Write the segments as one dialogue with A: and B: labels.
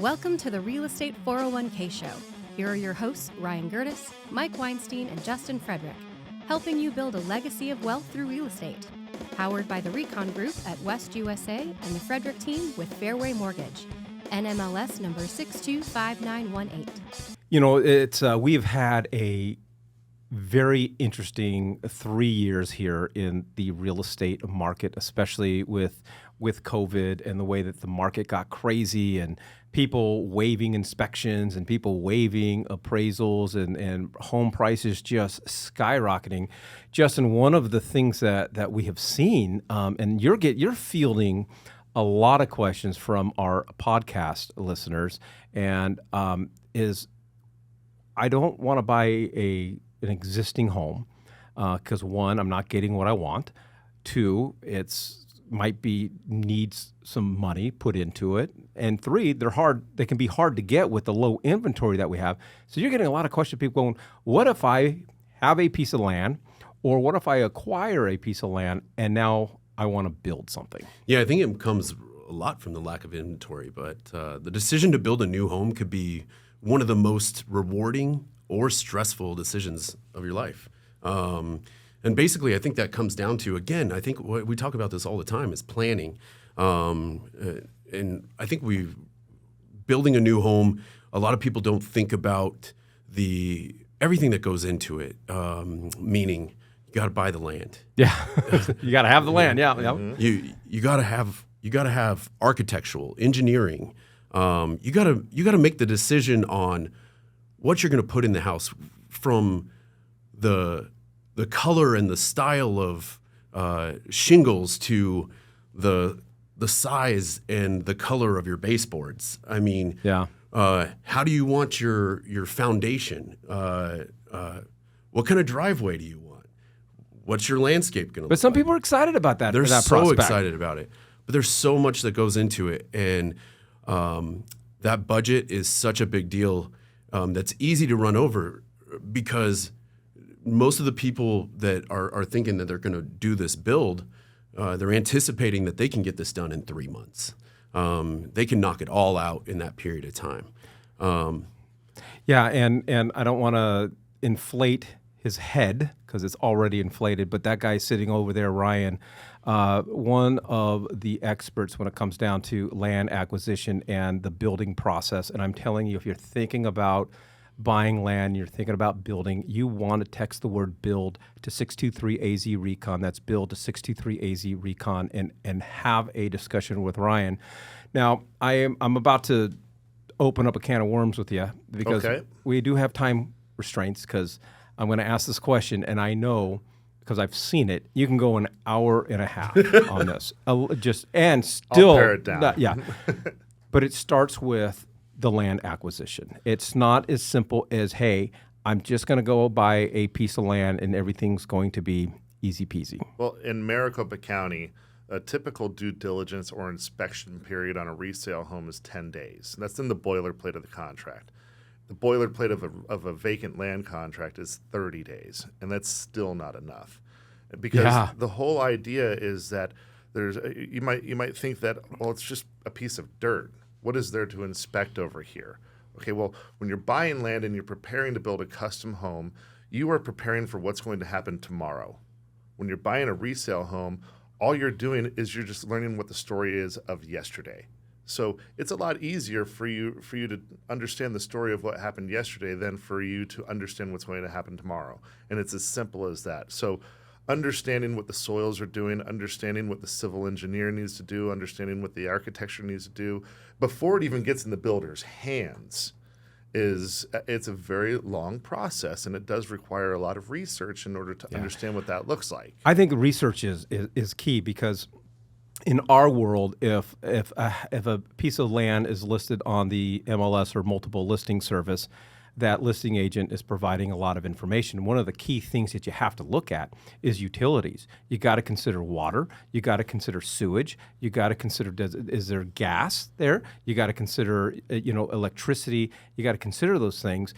A: Welcome to the Real Estate 401k Show. Here are your hosts, Ryan Gertis, Mike Weinstein, and Justin Frederick, helping you build a legacy of wealth through real estate. Powered by the Recon Group at West USA and the Frederick team with Fairway Mortgage. NMLS number 625918.
B: You know, we've had a very interesting 3 years here in the real estate market, especially with COVID and the way that the market got crazy and people waiving inspections and people waiving appraisals and home prices just skyrocketing. Justin, one of the things that we have seen, and you're fielding a lot of questions from our podcast listeners, and is I don't want to buy an existing home because one, I'm not getting what I want. Two, needs some money put into it, and three, they can be hard to get with the low inventory that we have. So you're getting a lot of questions, people going, what if I have a piece of land, or what if I acquire a piece of land and now I want to build something?
C: Yeah, I think it comes a lot from the lack of inventory, but the decision to build a new home could be one of the most rewarding or stressful decisions of your life. And basically, I think that comes down to, again, I think we talk about this all the time, is planning. And I think building a new home, a lot of people don't think about everything that goes into it, meaning you got to buy the land.
B: Yeah, you got to have the land. Yeah,
C: mm-hmm. You got to have architectural, engineering. You got to make the decision on what you're going to put in the house, from the color and the style of shingles to the size and the color of your baseboards. I mean,
B: yeah.
C: How do you want your foundation? What kind of driveway do you want? What's your landscape going to look like?
B: But some people are excited about that.
C: They're
B: that
C: so
B: prospect.
C: excited about it. But there's so much that goes into it. And that budget is such a big deal that's easy to run over, because most of the people that are thinking that they're going to do this build, they're anticipating that they can get this done in 3 months. They can knock it all out in that period of time.
B: Yeah, and I don't want to inflate his head because it's already inflated, but that guy sitting over there, Ryan, one of the experts when it comes down to land acquisition and the building process. And I'm telling you, if you're thinking about buying land, you're thinking about building, you want to text the word build to 623AZ Recon. That's build to 623AZ Recon, and have a discussion with Ryan. Now, I'm about to open up a can of worms with you, because we do have time restraints, because I'm going to ask this question, and I know, because I've seen it, you can go an hour and a half on this.
D: I'll pare it down.
B: Yeah. But it starts with the land acquisition. It's not as simple as, hey, I'm just going to go buy a piece of land and everything's going to be easy peasy.
D: Well, in Maricopa County, a typical due diligence or inspection period on a resale home is 10 days. And that's in the boilerplate of the contract. The boilerplate of a vacant land contract is 30 days, and that's still not enough. Because the whole idea is that you might think that, well, it's just a piece of dirt. What is there to inspect over here? Okay, well, when you're buying land and you're preparing to build a custom home, you are preparing for what's going to happen tomorrow. When you're buying a resale home, all you're doing is you're just learning what the story is of yesterday. So it's a lot easier for you to understand the story of what happened yesterday than for you to understand what's going to happen tomorrow. And it's as simple as that. So understanding what the soils are doing, understanding what the civil engineer needs to do, understanding what the architecture needs to do, before it even gets in the builder's hands, it's a very long process, and it does require a lot of research in order to understand what that looks like.
B: I think research is key, because in our world, if a piece of land is listed on the MLS or multiple listing service, that listing agent is providing a lot of information. One of the key things that you have to look at is utilities. You got to consider water. You got to consider sewage. You got to consider, is there gas there? You got to consider, electricity. You got to consider those things.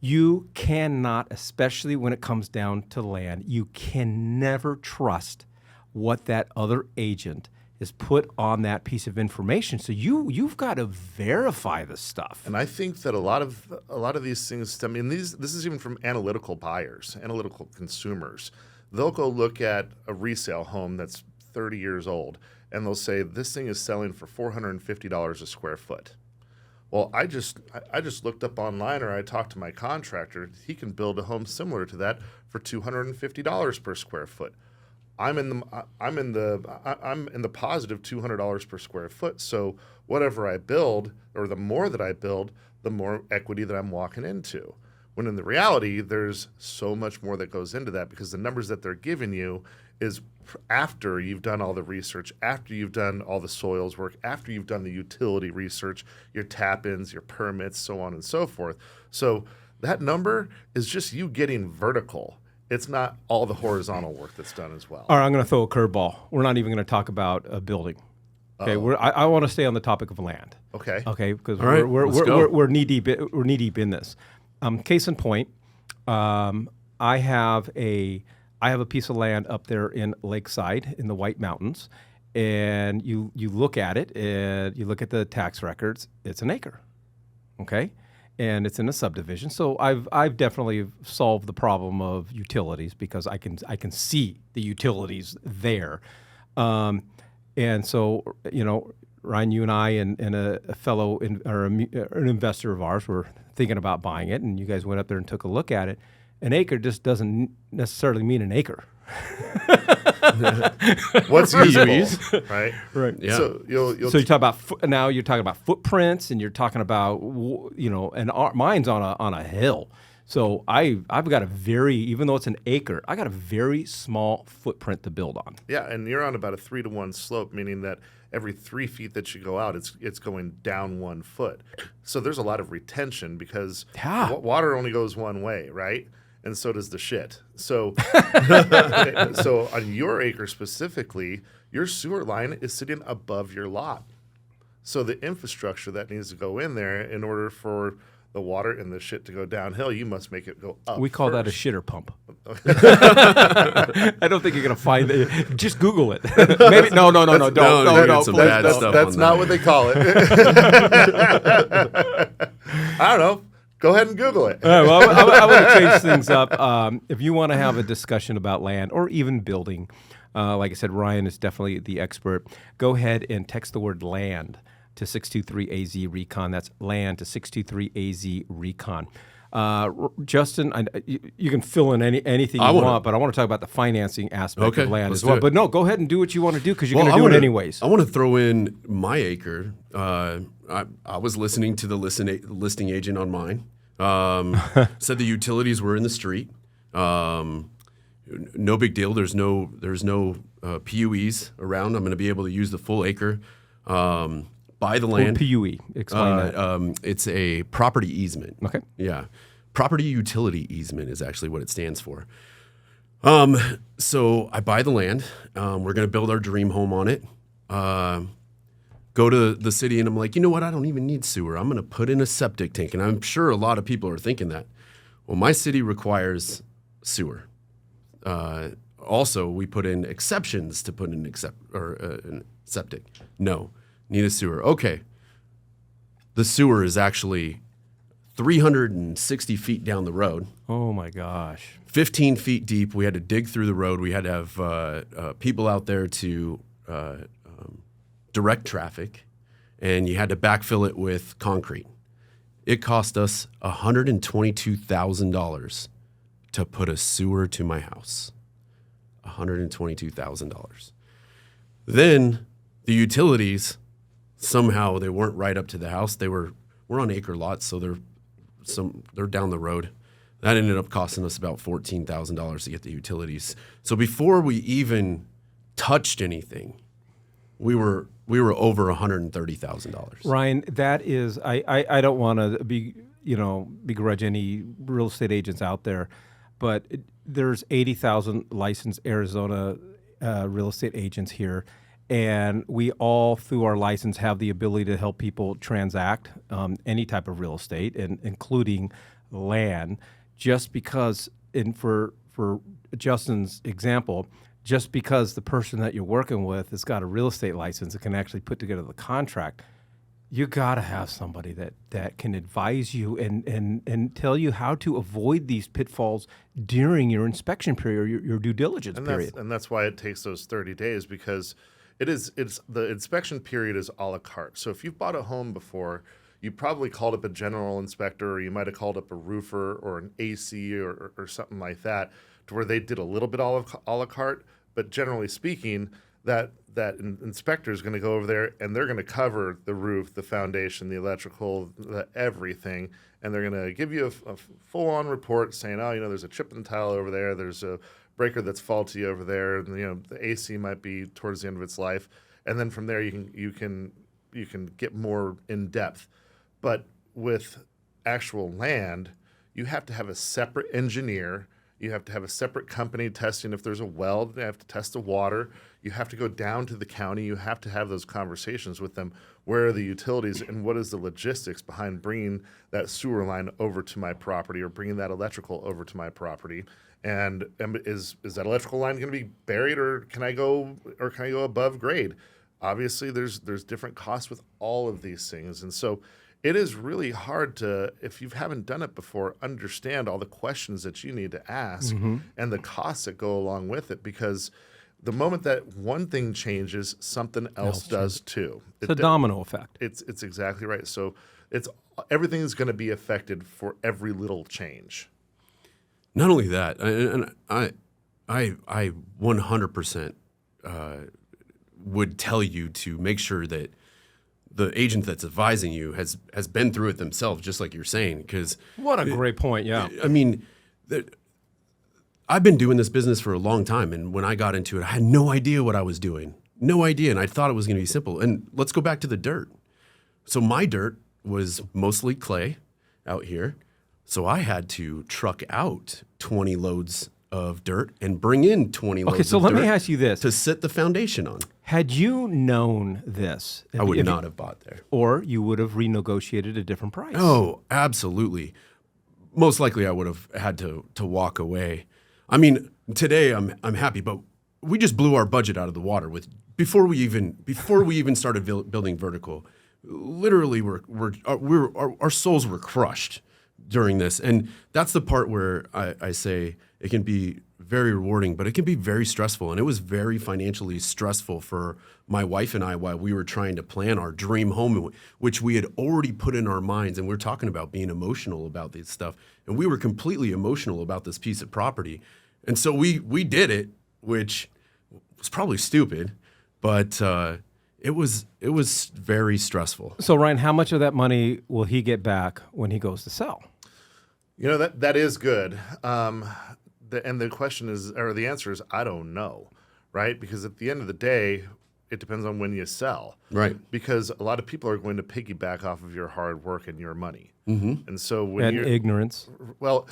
B: You cannot, especially when it comes down to land, you can never trust what that other agent is put on that piece of information. So you've got to verify this stuff.
D: And I think that a lot of these things, I mean, this is even from analytical buyers, analytical consumers. They'll go look at a resale home that's 30 years old, and they'll say, this thing is selling for $450 a square foot. Well, I just looked up online, or I talked to my contractor. He can build a home similar to that for $250 per square foot. I'm in the positive $200 per square foot. So whatever I build, or the more that I build, the more equity that I'm walking into. When in the reality, there's so much more that goes into that, because the numbers that they're giving you is after you've done all the research, after you've done all the soils work, after you've done the utility research, your tap-ins, your permits, so on and so forth. So that number is just you getting vertical. It's not all the horizontal work that's done as well.
B: All right, I'm going to throw a curveball. We're not even going to talk about a building. Okay, I want to stay on the topic of land.
D: Okay.
B: Okay, because
C: right,
B: we're knee deep. We're knee deep in this. Case in point, I have a piece of land up there in Lakeside in the White Mountains, and you look at it and you look at the tax records. It's an acre, okay, and it's in a subdivision. So I've definitely solved the problem of utilities, because I can see the utilities there, and so Ryan, you and I and a fellow an investor of ours were thinking about buying it, and you guys went up there and took a look at it. An acre just doesn't necessarily mean an acre.
D: What's usable, right?
B: Right.
C: Yeah.
D: So you'll
B: So you talk about now you're talking about footprints, and you're talking about and mine's on a hill. So I've got even though it's an acre, I got a very small footprint to build on.
D: Yeah, and you're on about a 3-to-1 slope, meaning that every 3 feet that you go out, it's going down 1 foot. So there's a lot of retention, because water only goes one way, right? And so does the shit. So, so on your acre specifically, your sewer line is sitting above your lot. So the infrastructure that needs to go in there in order for the water and the shit to go downhill, you must make it go up.
B: We call that a
D: first.
B: shitter pump. I don't think you're gonna find it. Just Google it. Maybe no. Don't.
C: Some
B: Please,
C: bad
B: no.
C: stuff
D: That's
C: on
D: not
C: that.
D: what they call it. I don't know. Go ahead and Google it.
B: All right, well, I want to change things up. If you want to have a discussion about land or even building, like I said, Ryan is definitely the expert. Go ahead and text the word land to 623-AZ-RECON. That's land to 623-AZ-RECON. Justin, you can fill in anything you want, but I want to talk about the financing aspect of land as well. But no, go ahead and do what you want to do, because you're going to do it anyways.
C: I want to throw in my acre. I was listening to the listing agent on mine. Said the utilities were in the street. No big deal. There's no PUEs around. I'm going to be able to use the full acre. Buy the land.
B: PUE. Explain that.
C: It's a property easement.
B: Okay.
C: Yeah. Property utility easement is actually what it stands for. So I buy the land. We're going to build our dream home on it. Go to the city, and I'm like, you know what? I don't even need sewer. I'm going to put in a septic tank. And I'm sure a lot of people are thinking that. Well, my city requires sewer. Also, we put in exceptions to put in septic. No. Need a sewer. Okay. The sewer is actually 360 feet down the road.
B: Oh, my gosh.
C: 15 feet deep. We had to dig through the road. We had to have people out there to direct traffic, and you had to backfill it with concrete. It cost us $122,000 to put a sewer to my house. $122,000. Then the utilities, somehow they weren't right up to the house. We're on acre lots, so they're down the road. That ended up costing us about $14,000 to get the utilities. So before we even touched anything, we were over $130,000.
B: Ryan, that is, I don't want to begrudge any real estate agents out there, but there's 80,000 licensed Arizona real estate agents here. And we all, through our license, have the ability to help people transact any type of real estate, and including land. Just because, for Justin's example, just because the person that you're working with has got a real estate license and can actually put together the contract, you got to have somebody that can advise you and tell you how to avoid these pitfalls during your inspection period, your due diligence period.
D: And that's why it takes those 30 days, because it's the inspection period is a la carte. So if you've bought a home before, you probably called up a general inspector, or you might have called up a roofer or an AC or something like that, to where they did a little bit a la carte. But generally speaking, that inspector is going to go over there and they're going to cover the roof, the foundation, the electrical, everything, and they're going to give you a full-on report saying, oh, there's a chip in the tile over there, there's a breaker that's faulty over there, and the AC might be towards the end of its life, and then from there you can get more in depth. But with actual land, you have to have a separate engineer. You have to have a separate company testing if there's a well. They have to test the water. You have to go down to the county. You have to have those conversations with them. Where are the utilities and what is the logistics behind bringing that sewer line over to my property or bringing that electrical over to my property? And is that electrical line going to be buried, or can I go above grade? Obviously, there's different costs with all of these things, and so it is really hard to, if you haven't done it before, understand all the questions that you need to ask and the costs that go along with it, because the moment that one thing changes, something else does too.
B: It's a domino effect.
D: It's exactly right. So everything is going to be affected for every little change.
C: Not only that, and I 100% would tell you to make sure that the agent that's advising you has been through it themselves, just like you're saying. Because
B: what a great point! Yeah,
C: I mean, I've been doing this business for a long time, and when I got into it, I had no idea what I was doing, no idea, and I thought it was going to be simple. And let's go back to the dirt. So my dirt was mostly clay out here, so I had to truck out 20 loads of dirt and bring in 20 loads of dirt.
B: Okay, so let me ask you this.
C: To set the foundation on.
B: Had you known this,
C: I would not have bought there.
B: Or you would have renegotiated a different price.
C: Oh, absolutely. Most likely I would have had to walk away. I mean, today I'm happy, but we just blew our budget out of the water before we even started building vertical. Literally, our souls were crushed during this, and that's the part where I say it can be very rewarding, but it can be very stressful, and it was very financially stressful for my wife and I while we were trying to plan our dream home, which we had already put in our minds, and we're talking about being emotional about this stuff, and we were completely emotional about this piece of property, and so we did it, which was probably stupid, but it was very stressful.
B: So Ryan, how much of that money will he get back when he goes to sell?
D: That is good. And the question is, or the answer is, I don't know, right? Because at the end of the day, it depends on when you sell.
C: Right.
D: Because a lot of people are going to piggyback off of your hard work and your money.
C: Mm-hmm.
D: And so when you're...
B: ignorance.
D: Well...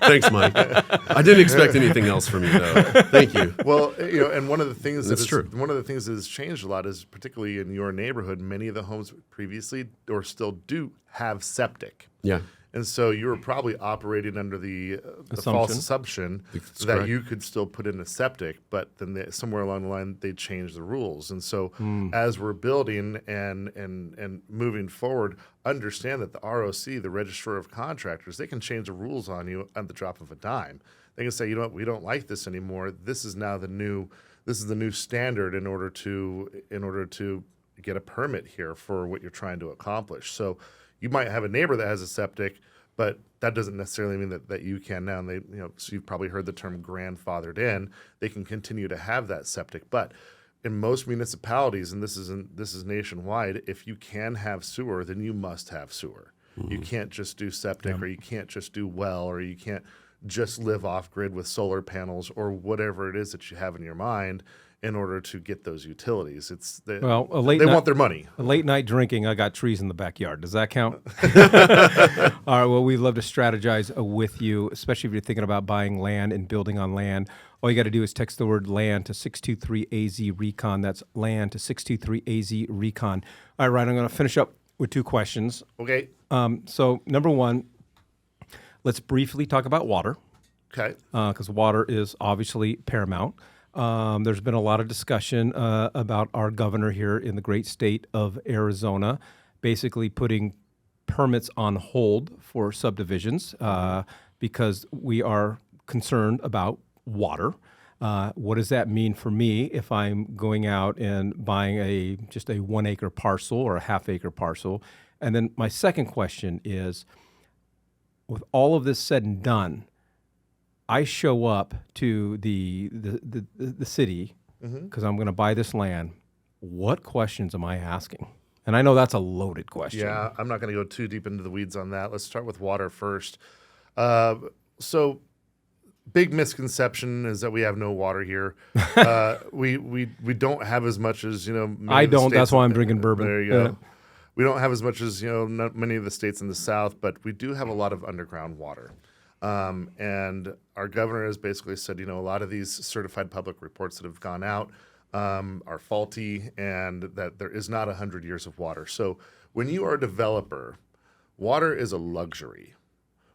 C: Thanks, Mike. I didn't expect anything else from you, though. Thank you.
D: Well, and one of the things
C: That's true.
D: One of the things that has changed a lot is, particularly in your neighborhood, many of the homes previously or still do have septic.
C: Yeah.
D: And so you were probably operating under the false assumption that you could still put in a septic, but then somewhere along the line they changed the rules. And so as we're building and moving forward, understand that the ROC, the Registrar of Contractors, they can change the rules on you at the drop of a dime. They can say, we don't like this anymore. This is now the new standard in order to get a permit here for what you're trying to accomplish. So you might have a neighbor that has a septic, but that doesn't necessarily mean that you can now. And so you've probably heard the term grandfathered in. They can continue to have that septic, but in most municipalities, and this is nationwide, if you can have sewer, then you must have sewer. Mm-hmm. You can't just do septic, or you can't just do well, or you can't just live off grid with solar panels or whatever it is that you have in your mind in order to get those utilities. They want their money.
B: A late night drinking, I got trees in the backyard. Does that count? All right, well, we'd love to strategize with you, especially if you're thinking about buying land and building on land. All you got to do is text the word land to 623-AZ-RECON. That's land to 623-AZ-RECON. All right, Ryan, I'm going to finish up with two questions.
D: Okay.
B: So number one, let's briefly talk about water.
D: Okay.
B: Because water is obviously paramount. There's been a lot of discussion about our governor here in the great state of Arizona basically putting permits on hold for subdivisions because we are concerned about water. What does that mean for me if I'm going out and buying just a 1 acre parcel or a half acre parcel? And then my second question is, with all of this said and done, I show up to the city because I'm going to buy this land. What questions am I asking? And I know that's a loaded question.
D: Yeah, I'm not going to go too deep into the weeds on that. Let's start with water first. So, big misconception is that we have no water here. We don't have as much as
B: I don't. That's why I'm drinking bourbon.
D: There you go. We don't have as much as many of the states in the South, but we do have a lot of underground water. And our governor has basically said, a lot of these certified public reports that have gone out are faulty, and that there is not 100 years of water. So when you are a developer, water is a luxury.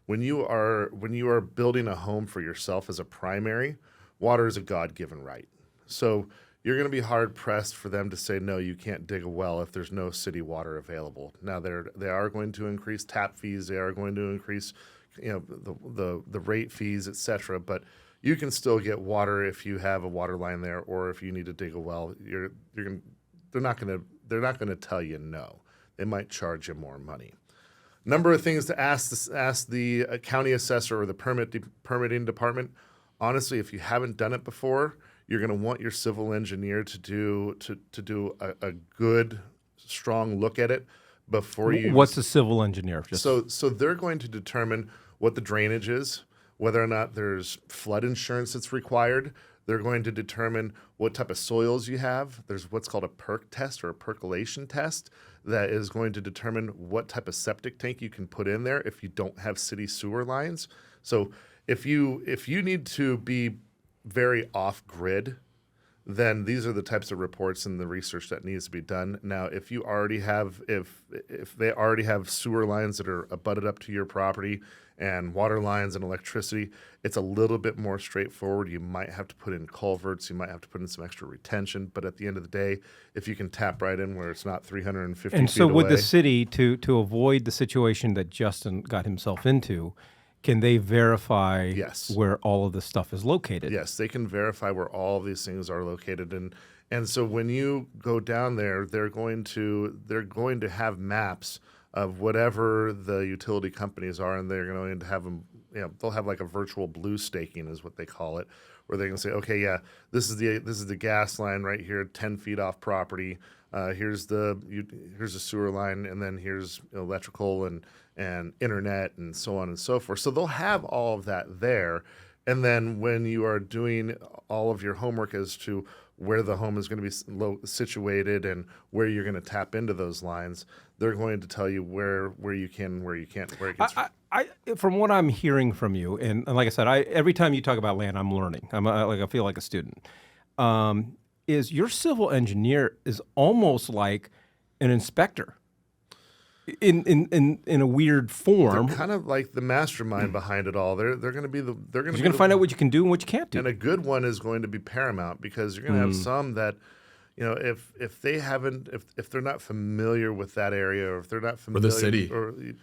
D: When you are building a home for yourself as a primary, water is a God-given right. So you're going to be hard-pressed for them to say, no, you can't dig a well if there's no city water available. Now, they are going to increase tap fees. They are going to increase the rate fees, et cetera. But you can still get water if you have a water line there, or if you need to dig a well. They're not going to tell you no. They might charge you more money. Number of things to ask the county assessor or the permitting department. Honestly, if you haven't done it before, you're going to want your civil engineer to do a good, strong look at it before you.
B: What's the civil engineer?
D: So they're going to determine what the drainage is, whether or not there's flood insurance that's required. They're going to determine what type of soils you have. There's what's called a perk test or a percolation test that is going to determine what type of septic tank you can put in there if you don't have city sewer lines. So if you need to be very off-grid, then these are the types of reports and the research that needs to be done. Now, if they already have sewer lines that are abutted up to your property and water lines and electricity, it's a little bit more straightforward. You might have to put in culverts. You might have to put in some extra retention. But at the end of the day, if you can tap right in where it's not 350 feet away.
B: And so would the city, to avoid the situation that Justin got himself into, can they verify where all of this stuff is located?
D: Yes, they can verify where all of these things are located. And so when you go down there, they're going to have maps of whatever the utility companies are, and they're going to have them, they'll have like a virtual blue staking is what they call it, where they can say, okay, yeah, this is the gas line right here, 10 feet off property. Here's the sewer line, and then here's electrical and internet and so on and so forth. So they'll have all of that there. And then when you are doing all of your homework as to where the home is going to be situated and where you're going to tap into those lines, they're going to tell you where you can, where you can't, where it gets.
B: From what I'm hearing from you, and like I said, every time you talk about land, I'm learning. I feel like a student. Is your civil engineer is almost like an inspector in a weird form.
D: They're kind of like the mastermind behind it all. They're going to be
B: you're going to find out what you can do and what you can't do.
D: And a good one is going to be paramount, because you're going to have some that, if they're not familiar with that area, or if they're not familiar
C: with the city,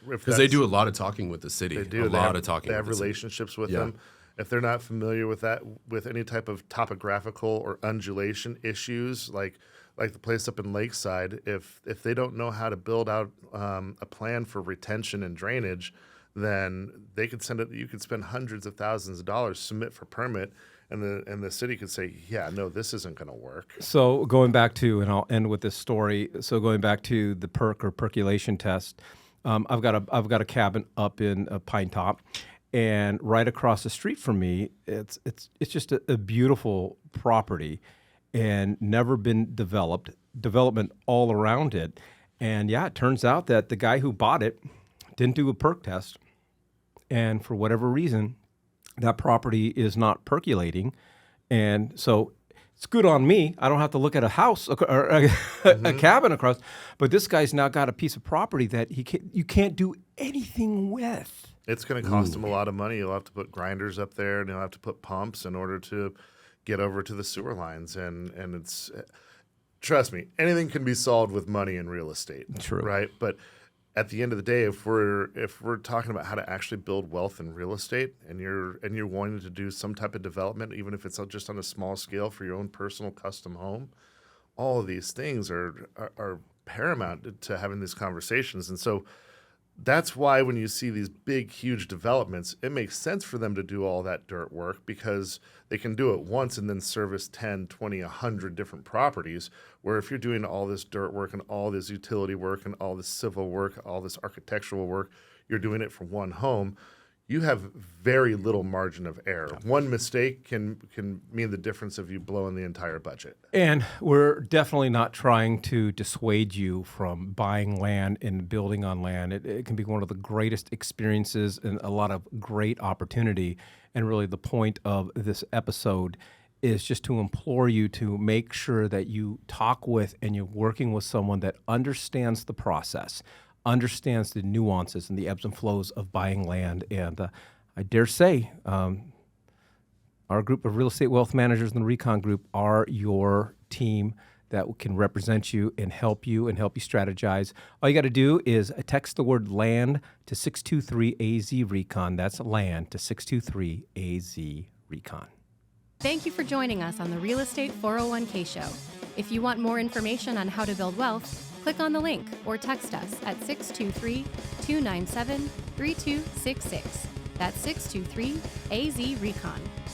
C: because they do a lot of talking with the city.
D: They do.
C: They have
D: relationships with them. If they're not familiar with that, with any type of topographical or undulation issues, like the place up in Lakeside, if they don't know how to build out a plan for retention and drainage, then they could send it. You could spend hundreds of thousands of dollars, submit for permit, and the city could say, yeah, no, this isn't going to work.
B: So going back to, and I'll end with this story. So going back to the perk or percolation test, I've got a cabin up in Pine Top. And right across the street from me, it's just a beautiful property, and never been development all around it. And yeah, it turns out that the guy who bought it didn't do a perk test, and for whatever reason, that property is not percolating. And so It's good on me. I don't have to look at a house or a cabin across. But this guy's now got a piece of property that you can't do anything with.
D: It's going to cost him a lot of money. You'll have to put grinders up there, and you'll have to put pumps in order to get over to the sewer lines. And it's, trust me, anything can be solved with money in real estate.
B: True.
D: Right? But at the end of the day, if we're talking about how to actually build wealth in real estate, and you're wanting to do some type of development, even if it's just on a small scale for your own personal custom home, all of these things are paramount to having these conversations. And so that's why when you see these big, huge developments, it makes sense for them to do all that dirt work, because they can do it once and then service 10, 20, 100 different properties, where if you're doing all this dirt work and all this utility work and all this civil work, all this architectural work, you're doing it for one home, you have very little margin of error. One mistake can mean the difference of you blowing the entire budget.
B: And we're definitely not trying to dissuade you from buying land and building on land. It can be one of the greatest experiences and a lot of great opportunity. And really the point of this episode is just to implore you to make sure that you talk with and you're working with someone that understands the process, understands the nuances and the ebbs and flows of buying land. And I dare say our group of real estate wealth managers in the Recon Group are your team that can represent you and help you strategize. All you got to do is text the word land to 623-AZ-RECON. That's land to 623-AZ-RECON.
A: Thank you for joining us on the Real Estate 401k Show. If you want more information on how to build wealth, click on the link or text us at 623-297-3266. That's 623-AZ-RECON.